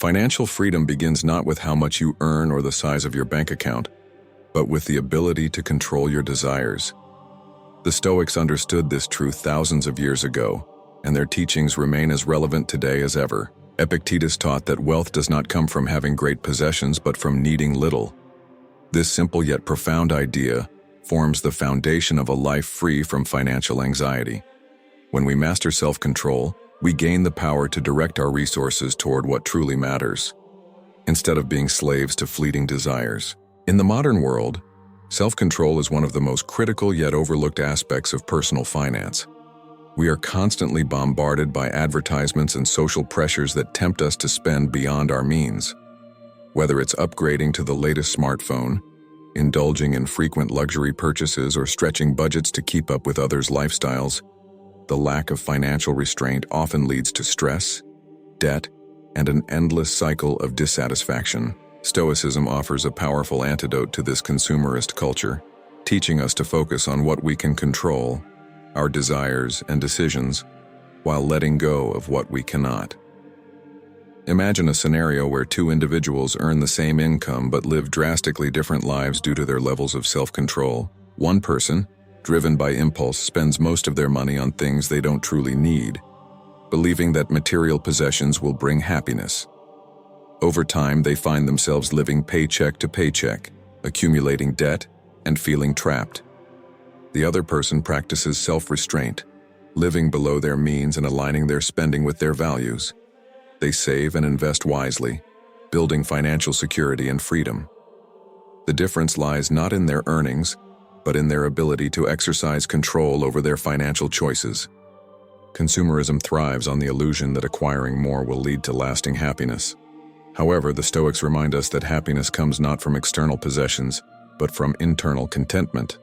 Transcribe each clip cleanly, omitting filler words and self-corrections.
Financial freedom begins not with how much you earn or the size of your bank account, but with the ability to control your desires. The Stoics understood this truth thousands of years ago, and their teachings remain as relevant today as ever. Epictetus taught that wealth does not come from having great possessions but from needing little. This simple yet profound idea forms the foundation of a life free from financial anxiety. When we master self-control, we gain the power to direct our resources toward what truly matters, instead of being slaves to fleeting desires. In the modern world, self-control is one of the most critical yet overlooked aspects of personal finance. We are constantly bombarded by advertisements and social pressures that tempt us to spend beyond our means. Whether it's upgrading to the latest smartphone, indulging in frequent luxury purchases, or stretching budgets to keep up with others' lifestyles, the lack of financial restraint often leads to stress, debt, and an endless cycle of dissatisfaction. Stoicism offers a powerful antidote to this consumerist culture, teaching us to focus on what we can control, our desires and decisions, while letting go of what we cannot. Imagine a scenario where two individuals earn the same income but live drastically different lives due to their levels of self-control. One person, driven by impulse, spends most of their money on things they don't truly need, believing that material possessions will bring happiness. Over time, they find themselves living paycheck to paycheck, accumulating debt, and feeling trapped. The other person practices self-restraint, living below their means and aligning their spending with their values. They save and invest wisely, building financial security and freedom. The difference lies not in their earnings, but in their ability to exercise control over their financial choices. Consumerism thrives on the illusion that acquiring more will lead to lasting happiness. However, the Stoics remind us that happiness comes not from external possessions, but from internal contentment.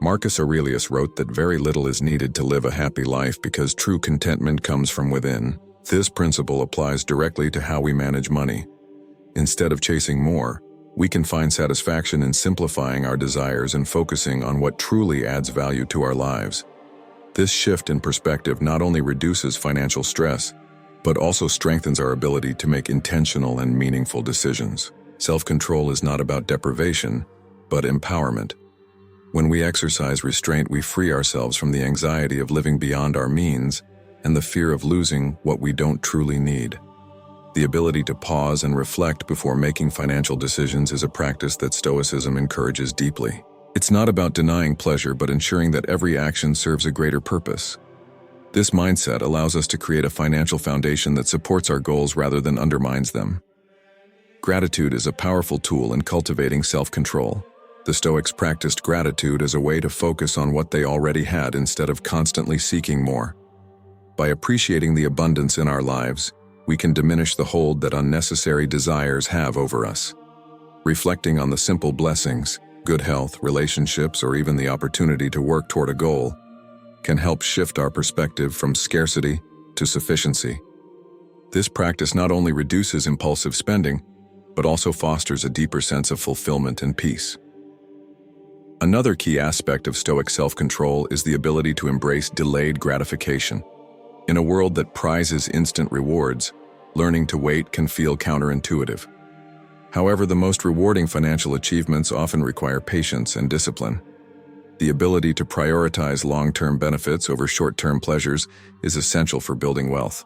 Marcus Aurelius wrote that very little is needed to live a happy life because true contentment comes from within. This principle applies directly to how we manage money. Instead of chasing more, we can find satisfaction in simplifying our desires and focusing on what truly adds value to our lives. This shift in perspective not only reduces financial stress, but also strengthens our ability to make intentional and meaningful decisions. Self-control is not about deprivation, but empowerment. When we exercise restraint, we free ourselves from the anxiety of living beyond our means and the fear of losing what we don't truly need. The ability to pause and reflect before making financial decisions is a practice that Stoicism encourages deeply. It's not about denying pleasure, but ensuring that every action serves a greater purpose. This mindset allows us to create a financial foundation that supports our goals rather than undermines them. Gratitude is a powerful tool in cultivating self-control. The Stoics practiced gratitude as a way to focus on what they already had instead of constantly seeking more. By appreciating the abundance in our lives, we can diminish the hold that unnecessary desires have over us. Reflecting on the simple blessings, good health, relationships, or even the opportunity to work toward a goal, can help shift our perspective from scarcity to sufficiency. This practice not only reduces impulsive spending, but also fosters a deeper sense of fulfillment and peace. Another key aspect of Stoic self-control is the ability to embrace delayed gratification. In a world that prizes instant rewards, learning to wait can feel counterintuitive. However, the most rewarding financial achievements often require patience and discipline. The ability to prioritize long-term benefits over short-term pleasures is essential for building wealth.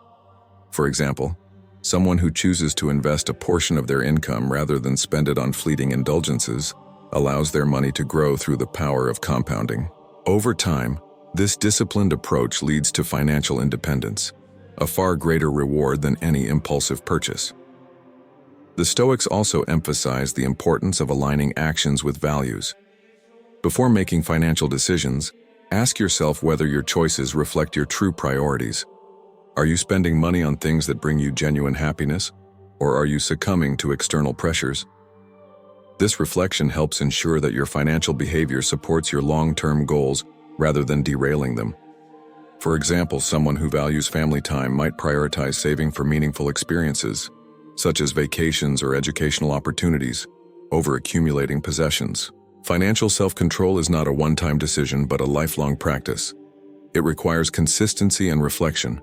For example, someone who chooses to invest a portion of their income rather than spend it on fleeting indulgences allows their money to grow through the power of compounding. Over time, this disciplined approach leads to financial independence, a far greater reward than any impulsive purchase. The Stoics also emphasize the importance of aligning actions with values. Before making financial decisions, ask yourself whether your choices reflect your true priorities. Are you spending money on things that bring you genuine happiness, or are you succumbing to external pressures? This reflection helps ensure that your financial behavior supports your long-term goals rather than derailing them. For example, someone who values family time might prioritize saving for meaningful experiences, such as vacations or educational opportunities, over accumulating possessions. Financial self-control is not a one-time decision but a lifelong practice. It requires consistency and reflection.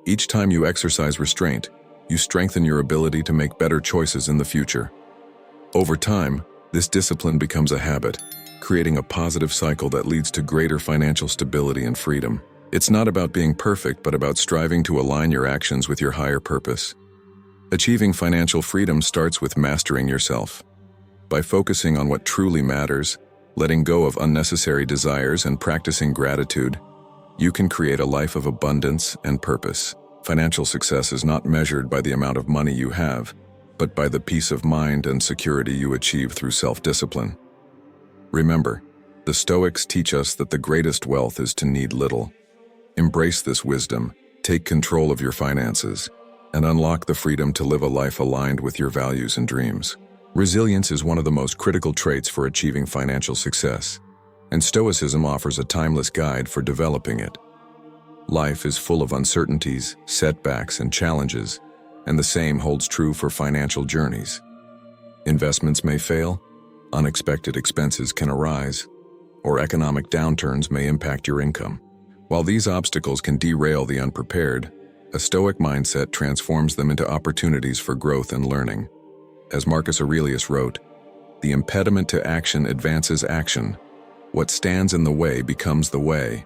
Each time you exercise restraint, You strengthen your ability to make better choices in the future. Over time, this discipline becomes a habit, creating a positive cycle that leads to greater financial stability and freedom. It's not about being perfect, but about striving to align your actions with your higher purpose. Achieving financial freedom starts with mastering yourself. By focusing on what truly matters, letting go of unnecessary desires, and practicing gratitude, you can create a life of abundance and purpose. Financial success is not measured by the amount of money you have, but by the peace of mind and security you achieve through self-discipline. Remember, the Stoics teach us that the greatest wealth is to need little. Embrace this wisdom, take control of your finances, and unlock the freedom to live a life aligned with your values and dreams. Resilience is one of the most critical traits for achieving financial success, and Stoicism offers a timeless guide for developing it. Life is full of uncertainties, setbacks, and challenges, and the same holds true for financial journeys. Investments may fail, unexpected expenses can arise, or economic downturns may impact your income. While these obstacles can derail the unprepared, a Stoic mindset transforms them into opportunities for growth and learning. As Marcus Aurelius wrote, "The impediment to action advances action. What stands in the way becomes the way."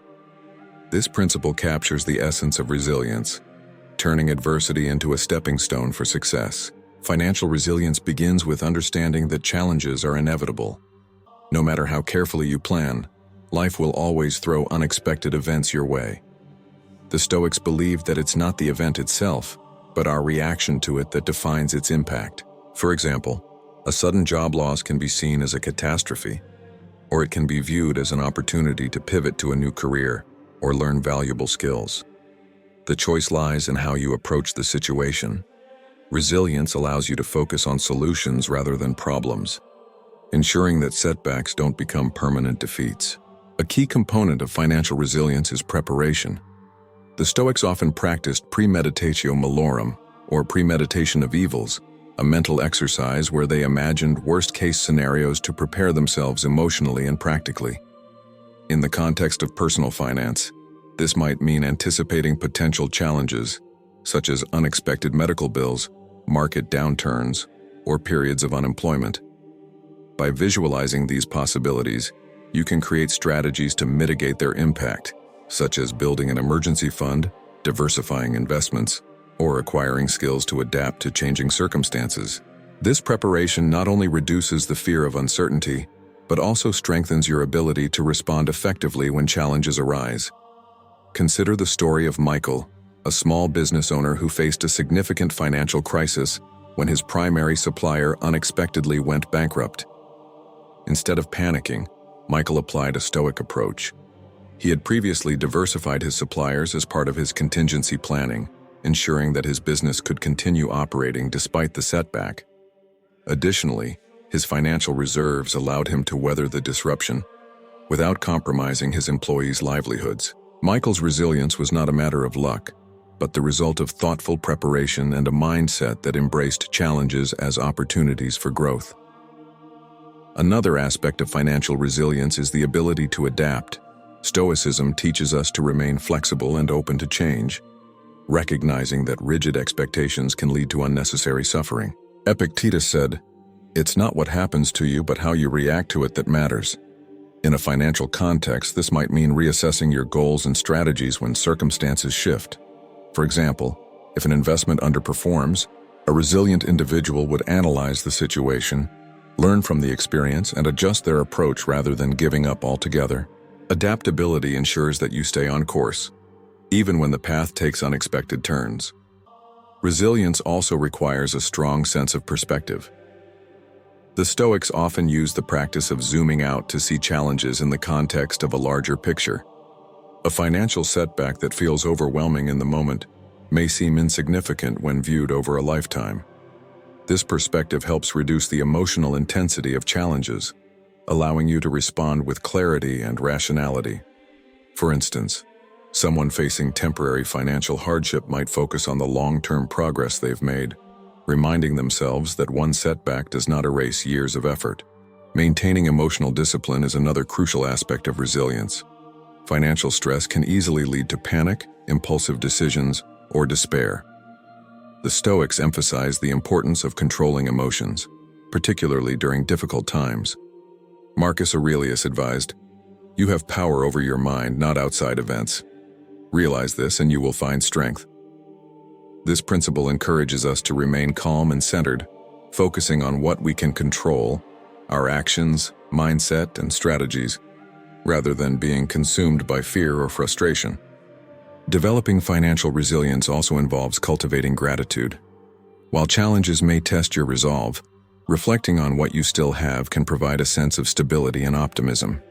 This principle captures the essence of resilience, turning adversity into a stepping stone for success. Financial resilience begins with understanding that challenges are inevitable. No matter how carefully you plan, life will always throw unexpected events your way. The Stoics believed that it's not the event itself, but our reaction to it that defines its impact. For example, a sudden job loss can be seen as a catastrophe, or it can be viewed as an opportunity to pivot to a new career or learn valuable skills. The choice lies in how you approach the situation. Resilience allows you to focus on solutions rather than problems, ensuring that setbacks don't become permanent defeats. A key component of financial resilience is preparation. The Stoics often practiced premeditatio malorum, or premeditation of evils, a mental exercise where they imagined worst-case scenarios to prepare themselves emotionally and practically. In the context of personal finance, this might mean anticipating potential challenges, such as unexpected medical bills, market downturns, or periods of unemployment. By visualizing these possibilities, you can create strategies to mitigate their impact, such as building an emergency fund, diversifying investments, or acquiring skills to adapt to changing circumstances. This preparation not only reduces the fear of uncertainty, but also strengthens your ability to respond effectively when challenges arise. Consider the story of Michael, a small business owner who faced a significant financial crisis when his primary supplier unexpectedly went bankrupt. Instead of panicking, Michael applied a Stoic approach. He had previously diversified his suppliers as part of his contingency planning, ensuring that his business could continue operating despite the setback. Additionally, his financial reserves allowed him to weather the disruption without compromising his employees' livelihoods. Michael's resilience was not a matter of luck, but the result of thoughtful preparation and a mindset that embraced challenges as opportunities for growth. Another aspect of financial resilience is the ability to adapt. Stoicism teaches us to remain flexible and open to change, recognizing that rigid expectations can lead to unnecessary suffering. Epictetus said, "It's not what happens to you, but how you react to it that matters." In a financial context, this might mean reassessing your goals and strategies when circumstances shift. For example, if an investment underperforms, a resilient individual would analyze the situation, learn from the experience, and adjust their approach rather than giving up altogether. Adaptability ensures that you stay on course, even when the path takes unexpected turns. Resilience also requires a strong sense of perspective. The Stoics often use the practice of zooming out to see challenges in the context of a larger picture. A financial setback that feels overwhelming in the moment may seem insignificant when viewed over a lifetime. This perspective helps reduce the emotional intensity of challenges, allowing you to respond with clarity and rationality. For instance, someone facing temporary financial hardship might focus on the long-term progress they've made, reminding themselves that one setback does not erase years of effort. Maintaining emotional discipline is another crucial aspect of resilience. Financial stress can easily lead to panic, impulsive decisions, or despair. The The Stoics emphasize the importance of controlling emotions, particularly during difficult times. Marcus Aurelius advised, "You have power over your mind, not outside events. Realize this and you will find strength." This principle encourages us to remain calm and centered, focusing on what we can control, our actions, mindset, and strategies, rather than being consumed by fear or frustration. Developing financial resilience also involves cultivating gratitude. While challenges may test your resolve, reflecting on what you still have can provide a sense of stability and optimism.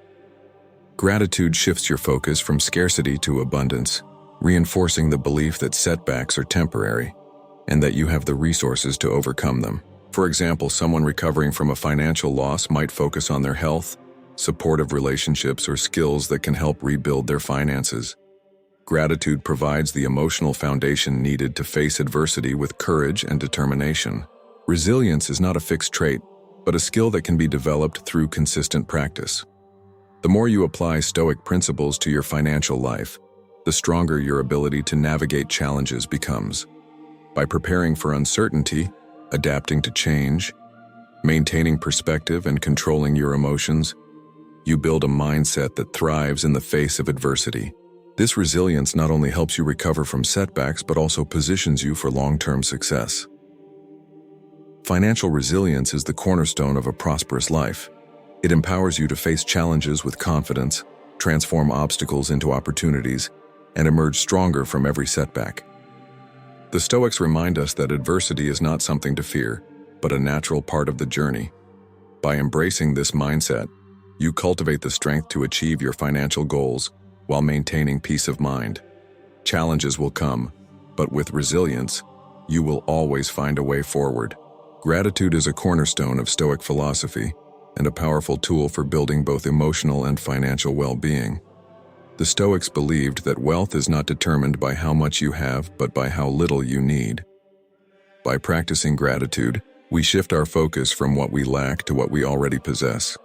Gratitude shifts your focus from scarcity to abundance, reinforcing the belief that setbacks are temporary and that you have the resources to overcome them. For example, someone recovering from a financial loss might focus on their health, supportive relationships, or skills that can help rebuild their finances. Gratitude provides the emotional foundation needed to face adversity with courage and determination. Resilience is not a fixed trait, but a skill that can be developed through consistent practice. The more you apply Stoic principles to your financial life, the stronger your ability to navigate challenges becomes. By preparing for uncertainty, adapting to change, maintaining perspective, and controlling your emotions, you build a mindset that thrives in the face of adversity. This resilience not only helps you recover from setbacks, but also positions you for long-term success. Financial resilience is the cornerstone of a prosperous life. It empowers you to face challenges with confidence, transform obstacles into opportunities, and emerge stronger from every setback. The Stoics remind us that adversity is not something to fear, but a natural part of the journey. By embracing this mindset, you cultivate the strength to achieve your financial goals while maintaining peace of mind. Challenges will come, but with resilience, you will always find a way forward. Gratitude is a cornerstone of Stoic philosophy and a powerful tool for building both emotional and financial well-being. The Stoics believed that wealth is not determined by how much you have, but by how little you need. By practicing gratitude, we shift our focus from what we lack to what we already possess,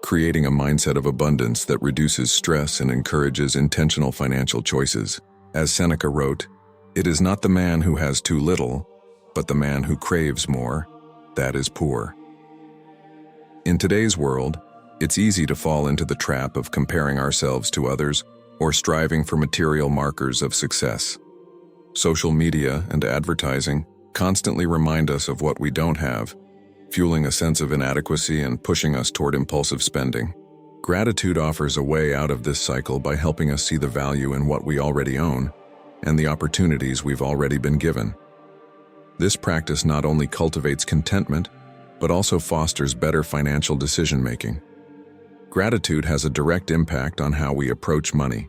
creating a mindset of abundance that reduces stress and encourages intentional financial choices. As Seneca wrote, "It is not the man who has too little, but the man who craves more, that is poor." In today's world, it's easy to fall into the trap of comparing ourselves to others or striving for material markers of success. Social media and advertising constantly remind us of what we don't have, fueling a sense of inadequacy and pushing us toward impulsive spending. Gratitude offers a way out of this cycle by helping us see the value in what we already own and the opportunities we've already been given. This practice not only cultivates contentment, but also fosters better financial decision-making. Gratitude has a direct impact on how we approach money.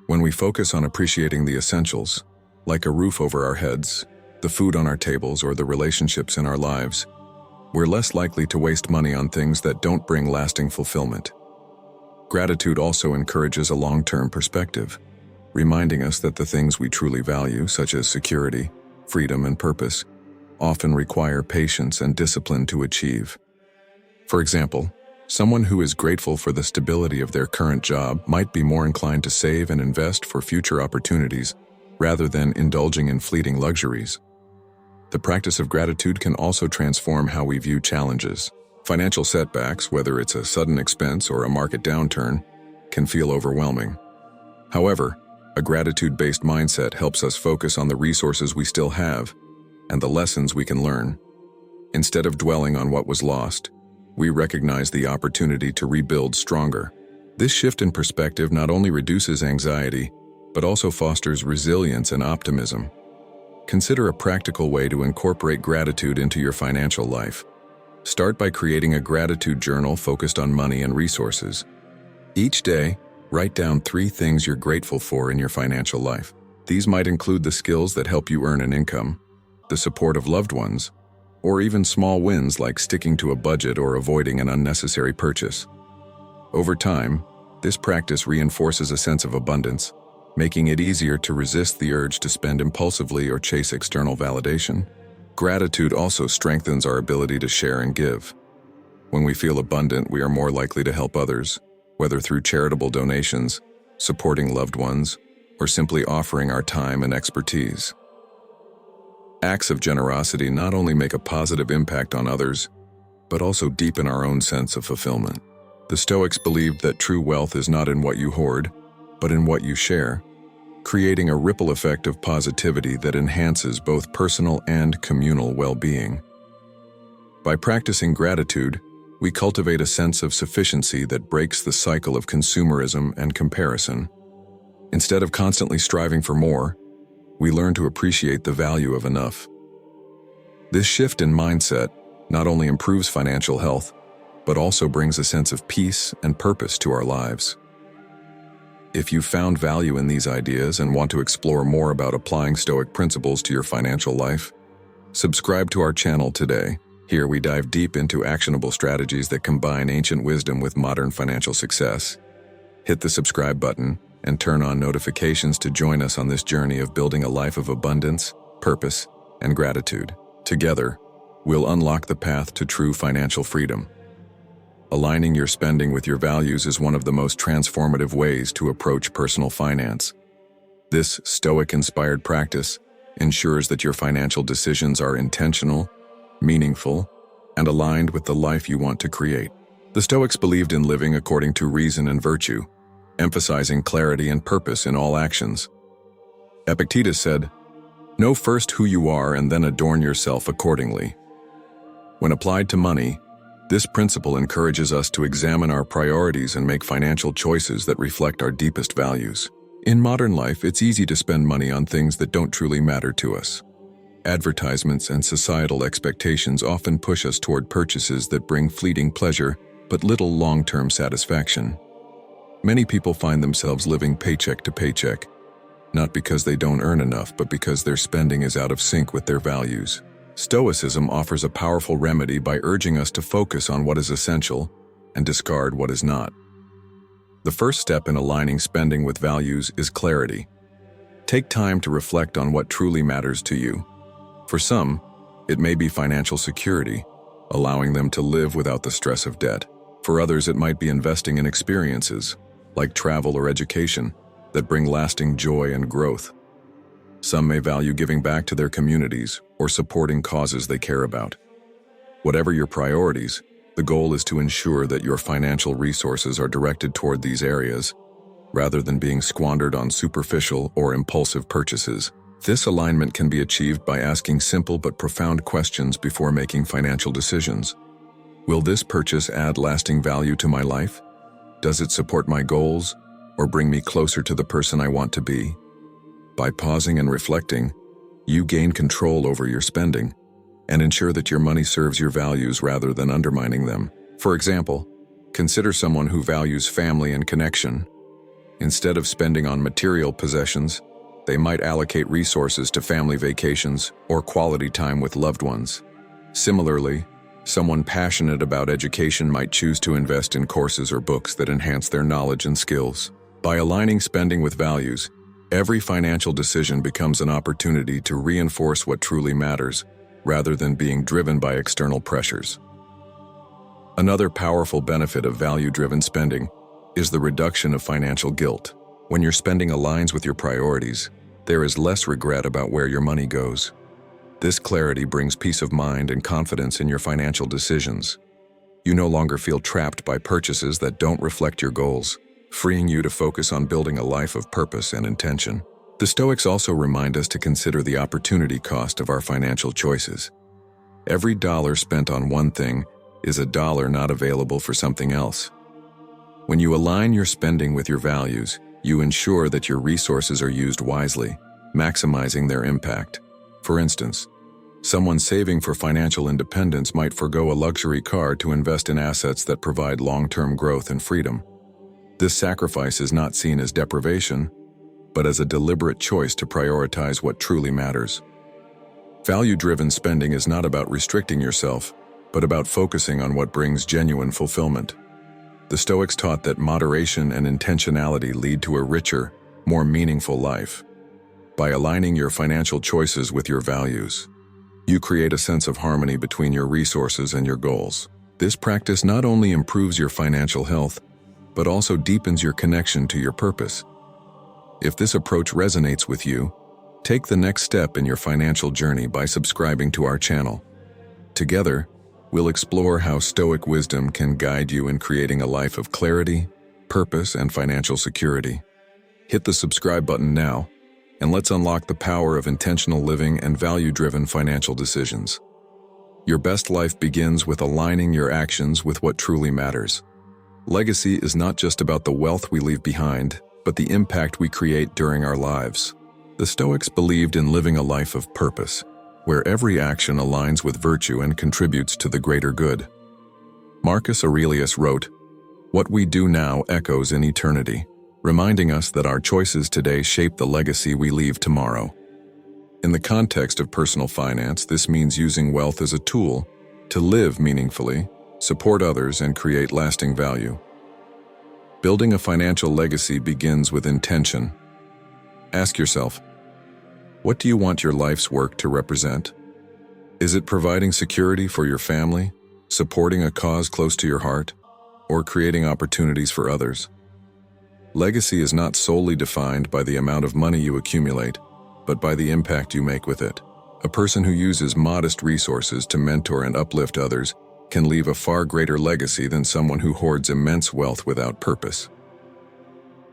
When we focus on appreciating the essentials, like a roof over our heads, the food on our tables, or the relationships in our lives, we're less likely to waste money on things that don't bring lasting fulfillment. Gratitude also encourages a long-term perspective, reminding us that the things we truly value, such as security, freedom, and purpose, often require patience and discipline to achieve. For example, someone who is grateful for the stability of their current job might be more inclined to save and invest for future opportunities rather than indulging in fleeting luxuries. The practice of gratitude can also transform how we view challenges. Financial setbacks, whether it's a sudden expense or a market downturn, can feel overwhelming. However, a gratitude-based mindset helps us focus on the resources we still have and the lessons we can learn. Instead of dwelling on what was lost, we recognize the opportunity to rebuild stronger. This shift in perspective not only reduces anxiety, but also fosters resilience and optimism. Consider a practical way to incorporate gratitude into your financial life. Start by creating a gratitude journal focused on money and resources. Each day, write down 3 things you're grateful for in your financial life. These might include the skills that help you earn an income, the support of loved ones, or even small wins like sticking to a budget or avoiding an unnecessary purchase. Over time, this practice reinforces a sense of abundance, making it easier to resist the urge to spend impulsively or chase external validation. Gratitude also strengthens our ability to share and give. When we feel abundant, we are more likely to help others, whether through charitable donations, supporting loved ones, or simply offering our time and expertise. Acts of generosity not only make a positive impact on others, but also deepen our own sense of fulfillment. The Stoics believed that true wealth is not in what you hoard, but in what you share, creating a ripple effect of positivity that enhances both personal and communal well-being. By practicing gratitude, we cultivate a sense of sufficiency that breaks the cycle of consumerism and comparison. Instead of constantly striving for more, we learn to appreciate the value of enough. This shift in mindset not only improves financial health, but also brings a sense of peace and purpose to our lives. If you found value in these ideas and want to explore more about applying Stoic principles to your financial life, subscribe to our channel today. Here we dive deep into actionable strategies that combine ancient wisdom with modern financial success. Hit the subscribe button and turn on notifications to join us on this journey of building a life of abundance, purpose, and gratitude. Together, we'll unlock the path to true financial freedom. Aligning your spending with your values is one of the most transformative ways to approach personal finance. This Stoic-inspired practice ensures that your financial decisions are intentional, meaningful, and aligned with the life you want to create. The Stoics believed in living according to reason and virtue, emphasizing clarity and purpose in all actions. Epictetus said, "Know first who you are and then adorn yourself accordingly." When applied to money, this principle encourages us to examine our priorities and make financial choices that reflect our deepest values. In modern life, it's easy to spend money on things that don't truly matter to us. Advertisements and societal expectations often push us toward purchases that bring fleeting pleasure but little long-term satisfaction. Many people find themselves living paycheck to paycheck, not because they don't earn enough, but because their spending is out of sync with their values. Stoicism offers a powerful remedy by urging us to focus on what is essential and discard what is not. The first step in aligning spending with values is clarity. Take time to reflect on what truly matters to you. For some, it may be financial security, allowing them to live without the stress of debt. For others, it might be investing in experiences, like travel or education, that bring lasting joy and growth. Some may value giving back to their communities or supporting causes they care about. Whatever your priorities, the goal is to ensure that your financial resources are directed toward these areas, rather than being squandered on superficial or impulsive purchases. This alignment can be achieved by asking simple but profound questions before making financial decisions. Will this purchase add lasting value to my life? Does it support my goals or bring me closer to the person I want to be? By pausing and reflecting, you gain control over your spending and ensure that your money serves your values rather than undermining them. For example, consider someone who values family and connection. Instead of spending on material possessions, they might allocate resources to family vacations or quality time with loved ones. Similarly, someone passionate about education might choose to invest in courses or books that enhance their knowledge and skills. By aligning spending with values, every financial decision becomes an opportunity to reinforce what truly matters, rather than being driven by external pressures. Another powerful benefit of value-driven spending is the reduction of financial guilt. When your spending aligns with your priorities, there is less regret about where your money goes. This clarity brings peace of mind and confidence in your financial decisions. You no longer feel trapped by purchases that don't reflect your goals, freeing you to focus on building a life of purpose and intention. The Stoics also remind us to consider the opportunity cost of our financial choices. Every dollar spent on one thing is a dollar not available for something else. When you align your spending with your values, you ensure that your resources are used wisely, maximizing their impact. For instance, someone saving for financial independence might forego a luxury car to invest in assets that provide long-term growth and freedom. This sacrifice is not seen as deprivation, but as a deliberate choice to prioritize what truly matters. Value-driven spending is not about restricting yourself, but about focusing on what brings genuine fulfillment. The Stoics taught that moderation and intentionality lead to a richer, more meaningful life. By aligning your financial choices with your values, you create a sense of harmony between your resources and your goals. This practice not only improves your financial health, but also deepens your connection to your purpose. If this approach resonates with you, Take the next step in your financial journey by subscribing to our channel. Together, we'll explore how Stoic wisdom can guide you in creating a life of clarity, purpose, and financial security. Hit the subscribe button now, and let's unlock the power of intentional living and value-driven financial decisions. Your best life begins with aligning your actions with what truly matters. Legacy is not just about the wealth we leave behind, but the impact we create during our lives. The Stoics believed in living a life of purpose, where every action aligns with virtue and contributes to the greater good. Marcus Aurelius wrote, "What we do now echoes in eternity," reminding us that our choices today shape the legacy we leave tomorrow. In the context of personal finance, this means using wealth as a tool to live meaningfully, support others, and create lasting value. Building a financial legacy begins with intention. Ask yourself, what do you want your life's work to represent? Is it providing security for your family, supporting a cause close to your heart, or creating opportunities for others? Legacy is not solely defined by the amount of money you accumulate, but by the impact you make with it. A person who uses modest resources to mentor and uplift others can leave a far greater legacy than someone who hoards immense wealth without purpose.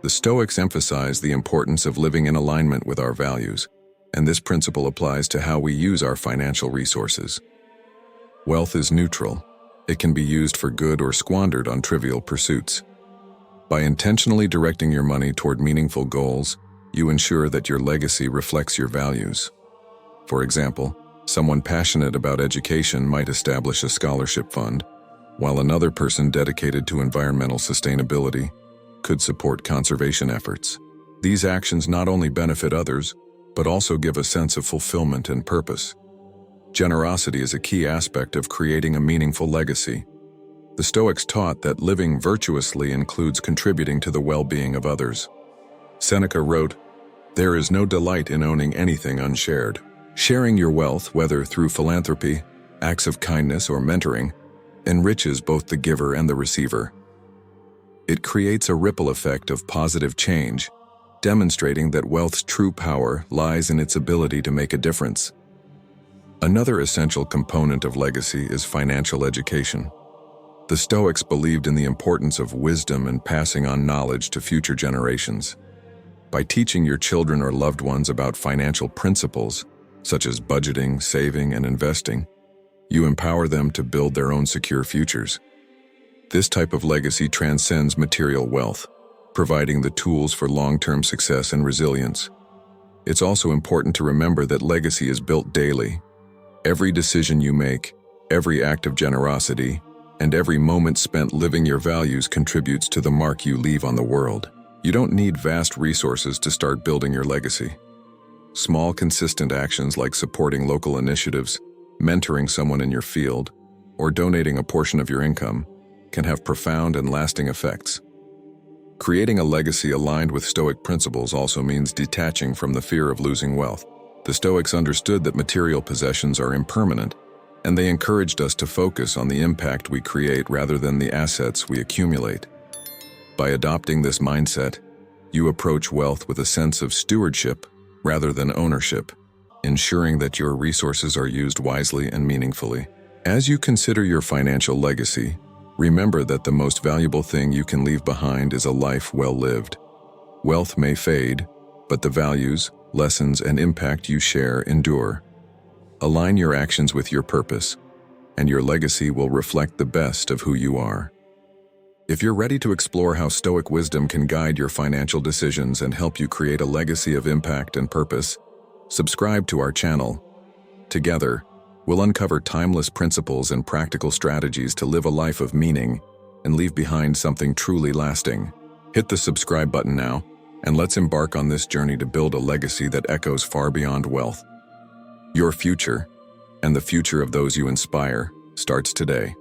The Stoics emphasize the importance of living in alignment with our values, and this principle applies to how we use our financial resources. Wealth is neutral. It can be used for good or squandered on trivial pursuits. By intentionally directing your money toward meaningful goals, you ensure that your legacy reflects your values. For example, someone passionate about education might establish a scholarship fund, while another person dedicated to environmental sustainability could support conservation efforts. These actions not only benefit others, but also give a sense of fulfillment and purpose. Generosity is a key aspect of creating a meaningful legacy. The Stoics taught that living virtuously includes contributing to the well-being of others. Seneca wrote, "There is no delight in owning anything unshared." Sharing your wealth, whether through philanthropy, acts of kindness, or mentoring, enriches both the giver and the receiver. It creates a ripple effect of positive change, demonstrating that wealth's true power lies in its ability to make a difference. Another essential component of legacy is financial education. The Stoics believed in the importance of wisdom and passing on knowledge to future generations. By teaching your children or loved ones about financial principles, such as budgeting, saving, and investing, you empower them to build their own secure futures. This type of legacy transcends material wealth, providing the tools for long-term success and resilience. It's also important to remember that legacy is built daily. Every decision you make, every act of generosity, and every moment spent living your values contributes to the mark you leave on the world. You don't need vast resources to start building your legacy. Small, consistent actions like supporting local initiatives, mentoring someone in your field, or donating a portion of your income can have profound and lasting effects. Creating a legacy aligned with Stoic principles also means detaching from the fear of losing wealth. The Stoics understood that material possessions are impermanent, and they encouraged us to focus on the impact we create rather than the assets we accumulate. By adopting this mindset, you approach wealth with a sense of stewardship rather than ownership, ensuring that your resources are used wisely and meaningfully. As you consider your financial legacy, remember that the most valuable thing you can leave behind is a life well lived. Wealth may fade, but the values, lessons, and impact you share endure. Align your actions with your purpose, and your legacy will reflect the best of who you are. If you're ready to explore how Stoic wisdom can guide your financial decisions and help you create a legacy of impact and purpose, subscribe to our channel. Together, we'll uncover timeless principles and practical strategies to live a life of meaning and leave behind something truly lasting. Hit the subscribe button now, and let's embark on this journey to build a legacy that echoes far beyond wealth. Your future, and the future of those you inspire, starts today.